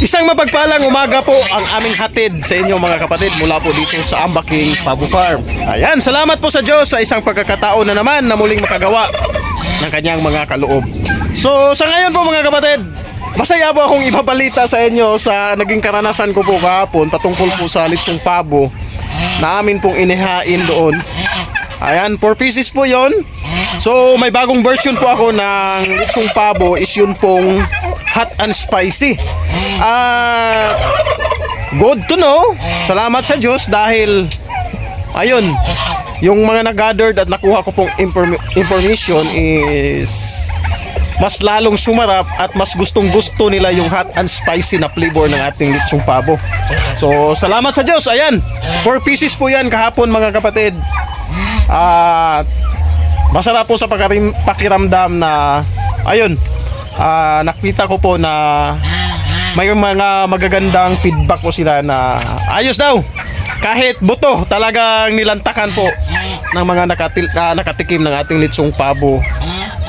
Isang mapagpalang umaga po ang aming hatid sa inyo mga kapatid mula po dito sa Ambaking Pabo Farm. Ayan, salamat po sa Diyos sa isang pagkakataon na naman na muling makagawa ng kanyang mga kaloob. So sa ngayon po mga kapatid, masaya po akong ipabalita sa inyo sa naging karanasan ko po kahapon patungkol po sa litsong pabo na amin pong inihain doon. Ayan, 4 pieces po yon. So may bagong version po ako ng litsong pabo, is yun pong hot and spicy. Good to know. Salamat sa Diyos dahil ayun, yung mga nag-gathered at nakuha ko pong information is mas lalong sumarap at mas gustong gusto nila yung hot and spicy na flavor ng ating litsong pabo. So salamat sa Diyos. Ayan, 4 pieces po yan kahapon mga kapatid. Masarap po sa pakiramdam na ayun, nakita ko po na may mga magagandang feedback po sila na ayos daw. Kahit buto, talagang nilantakan po ng mga nakatikim ng ating litsong pabo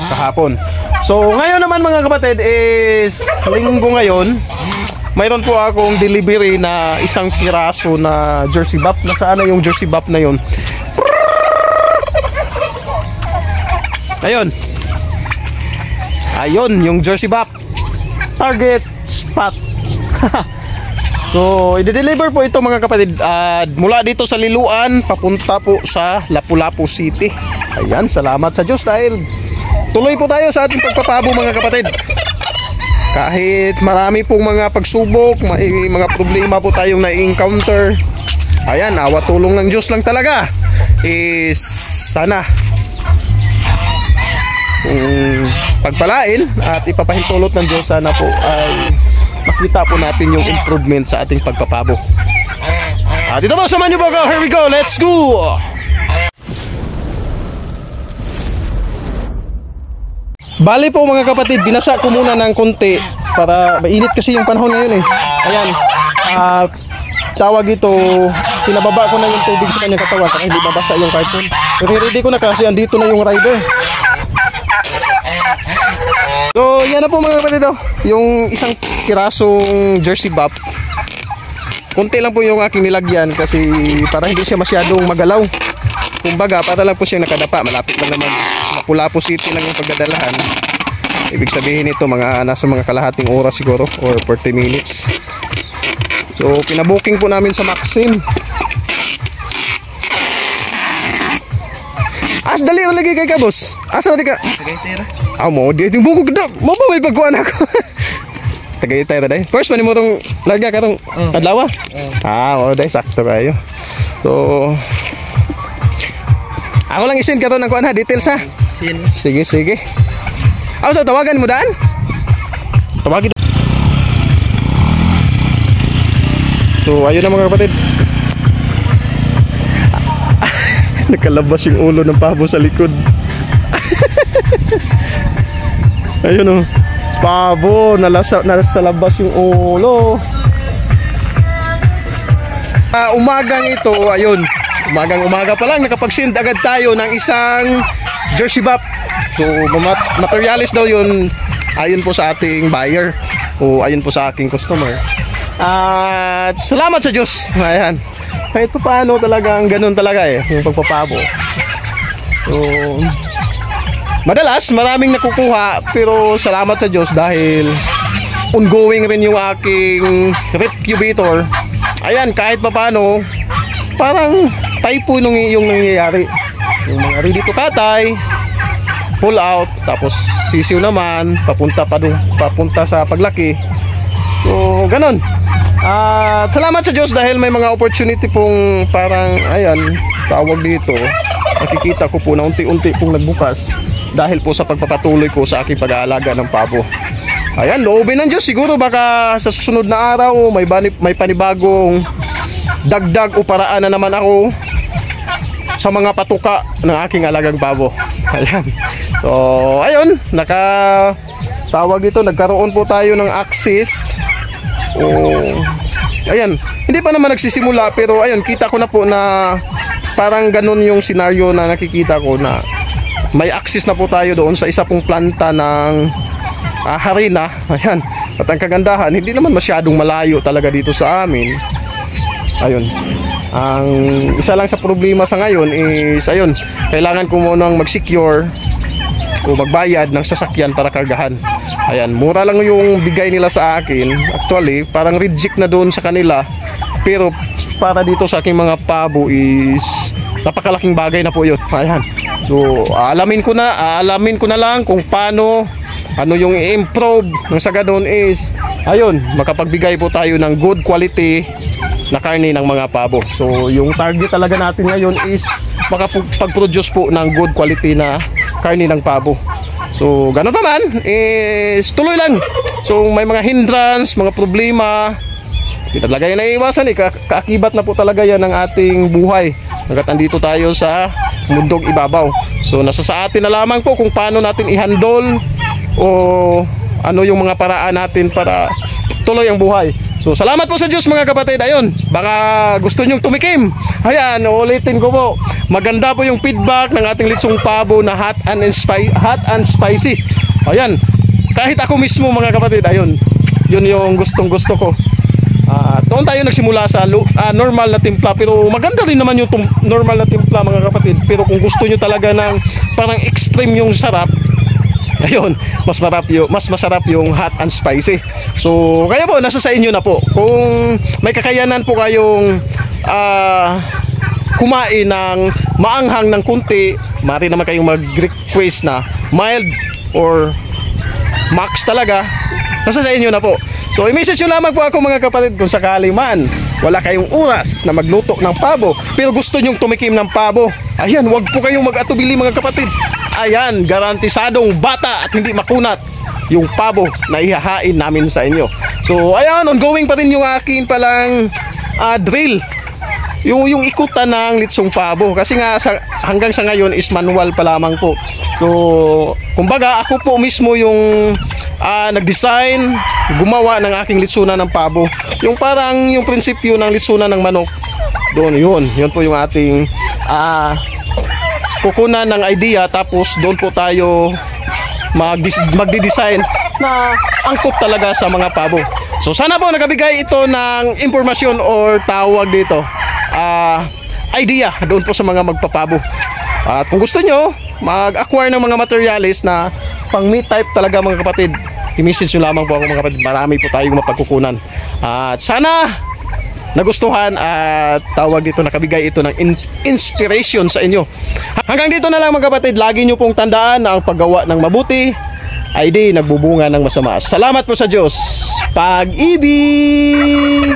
kahapon. So ngayon naman mga kapatid is linggo ngayon. Mayroon po akong delivery na isang piraso na Jersey Buff. Nasaan na yung Jersey Buff na yun? Ayun. Ayun, yung Jersey Buff. Target spot. So, i-deliver po ito mga kapatid mula dito sa Liloan papunta po sa Lapu-Lapu City. Ayan, salamat sa Diyos dahil tuloy po tayo sa ating pagpapabo mga kapatid. Kahit marami pong mga pagsubok, may mga problema po tayong na-encounter. Ayan, awa tulong ng Diyos lang talaga. Is sana pagpalain at ipapahintulot ng Diyos, sana po ay makita po natin yung improvement sa ating pagpapabo. Dito po, samahan nyo po ako. Here we go, let's go! Bali po mga kapatid, binasa ko muna ng konti para mainit kasi yung panahon ngayon eh. Ayan, tawag ito, pinababa ko na yung tubig sa kanyang katawan para hindi babasa yung carton. Ready ko na kasi andito na yung rider. So yan na po mga kapatid, yung isang pirasong Jersey Buff. Kunti lang po yung aking nilagyan kasi para hindi siya masyadong magalaw. Kumbaga para lang po siyang nakadapa. Malapit lang naman, Lapu-Lapu City lang yung pagdadalahan. Ibig sabihin ito nasa mga kalahating oras siguro or 40 minutes. So pinabooking po namin sa Maxim. Dali lagi kay ka boss. Asa di ka? Tagaytay ra. Mo di yung bungkog da. Mo ba may pagkuan ako? Tagaytay ra dai. First man mo tong larga katong adlaw. Dai sakto kayo. So ako lang isin kato ng kuan ha, details ha. Sige. So tawagan mo daan? Tawagin. So ayun na mga kapatid. Nakalabas yung ulo ng pabo sa likod. Ayun pabo, nasa labas yung ulo. Umagang ito, ayun. Umaga pa lang, nakapag-send agad tayo ng isang Jersey Buff. So, materialis daw yun. Ayun po sa ating buyer. O ayun po sa aking customer. At salamat sa Diyos. Ayan. Kahit paano talagang ganun talaga yung pagpapabo. So, madalas maraming nakukuha pero salamat sa Diyos dahil ongoing rin yung aking recubator. Ayan, kahit paano parang typo yung nangyayari. Yung mga ready to katay, pull out, tapos sisiw naman, papunta sa paglaki. So, ganun. Salamat sa Diyos dahil may mga opportunity pong parang ayan, tawag dito, nakikita ko po na unti-unti pong nagbukas dahil po sa pagpapatuloy ko sa aking pag-aalaga ng pabo. Ayan, loobin ng Diyos, siguro baka sa susunod na araw may panibagong dagdag o paraan na naman ako sa mga patuka ng aking alagang pabo. Ayan. So ayun, tawag dito, nagkaroon po tayo ng access. Ayan, hindi pa naman nagsisimula pero ayun, kita ko na po na parang ganun yung scenario na nakikita ko na may access na po tayo doon sa isa pong planta ng harina. Ayan. At ang kagandahan, hindi naman masyadong malayo talaga dito sa amin. Ayun. Ang isa lang sa problema sa ngayon is, ayun, kailangan ko munang mag-secure o magbayad ng sasakyan para kargahan. Ayan, mura lang yung bigay nila sa akin. Actually, parang reject na doon sa kanila. Pero para dito sa aking mga pabo is napakalaking bagay na po yun. Ayan. So, alamin ko na lang kung paano, ano yung i-improve ng sa ganun is, ayun, makapagbigay po tayo ng good quality na karne ng mga pabo. So, yung target talaga natin ngayon is makapag-produce po ng good quality na karne ng pabo. So, ganun naman, is tuloy lang. So, may mga hindrance, mga problema, hindi talaga yan naiiwasan eh. Kaakibat na po talaga yan ng ating buhay hanggat andito tayo sa mundong ibabaw. So, nasa sa atin na lamang po kung paano natin i-handle o ano yung mga paraan natin para tuloy ang buhay. So, salamat po sa Diyos mga kapatid. Ayun, baka gusto nyong tumikim. Ayan, ulitin ko po. Maganda po yung feedback ng ating litsong pabo na hot and spicy. Ayan, kahit ako mismo mga kapatid, ayun, yun yung gustong gusto ko. Doon tayo nagsimula sa normal na timpla, pero maganda rin naman yung normal na timpla mga kapatid. Pero kung gusto nyo talaga ng parang extreme yung sarap, ayun, mas masarap yung hot and spicy. So, kaya po, nasa sa inyo na po. Kung may kakayanan po kayong kumain ng maanghang ng kunti, maaari naman kayong mag-request na mild or max talaga. Nasa sa inyo na po. So, i-message nyo lamang po ako mga kapatid kung sakali man wala kayong oras na magluto ng pabo, pero gusto nyong tumikim ng pabo. Ayan, wag po kayong mag-atubili mga kapatid. Ayan, garantisadong bata at hindi makunat yung pabo na ihahain namin sa inyo. So, ayan, ongoing pa rin yung akin palang drill. Yung ikutan ng litsong pabo. Kasi nga, hanggang sa ngayon is manual pa lamang po. So, kumbaga, ako po mismo yung nag-design, gumawa ng aking litsunan ng pabo. Yung parang yung prinsipyo ng litsunan ng manok. Doon, yun po yung ating kukunan ng idea, tapos doon po tayo magdi-design na angkop talaga sa mga pabo. So sana po nakabigay ito ng impormasyon or tawag dito idea doon po sa mga magpapabo. At kung gusto nyo mag-acquire ng mga materials na pang meat type talaga mga kapatid, i-message nyo lamang po ako mga kapatid. Marami po tayong mapagkukunan. At sana nagustuhan at tawag dito, nakabigay ito ng inspiration sa inyo. Hanggang dito na lang mga kapatid. Lagi nyo pong tandaan na ang paggawa ng mabuti ay di nagbubunga ng masama. Salamat po sa Diyos. Pag-ibig!